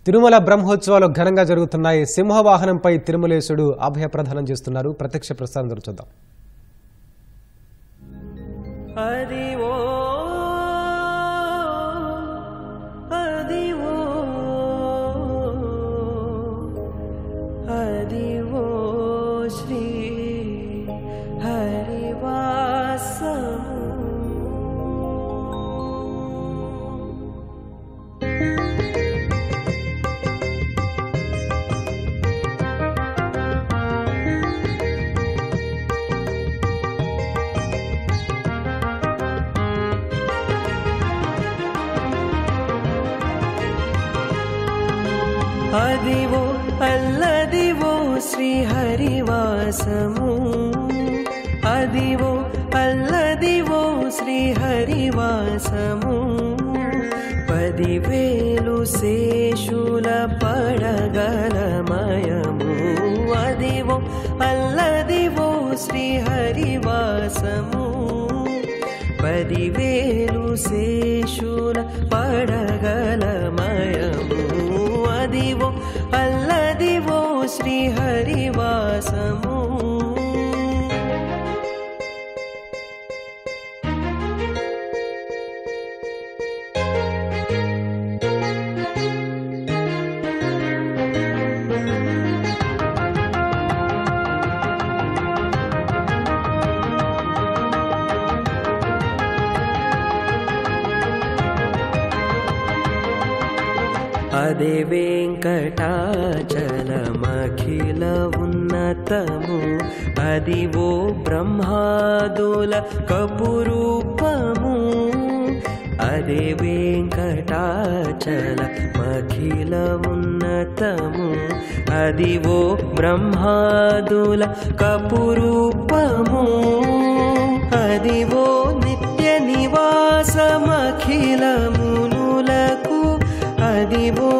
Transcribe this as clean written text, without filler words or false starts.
తిరుమల బ్రహ్మోత్సవాలు ఘనంగా జరుగుతున్నాయి. సింహవాహనంపై తిరుమలేశుడు అభయ ప్రదానం చేస్తున్నారు. ప్రత్యక్ష ప్రసారం చూద్దాం. శ్రీ హరివాసము అదివో అల్లదివో శ్రీ హరివాసము అదివో అల్లదివో శ్రీ హరివాసము 10,000 శేషుల పడగలమయము అదివో అల్లదివో శ్రీ హరివాసము 10,000 శేషుల పడగలమయము అదివో అల్లదివో శ్రీ హరివాసము అదే వెంకటాచలమఖిల ఉన్నతము అదివో బ్రహ్మాదుల కపురూపము అదే వెంకటాచలమఖిల ఉన్నతము అదివో బ్రహ్మాదుల కపురూపము అదివో నిత్య నివాసమఖిల మునులకు అదివో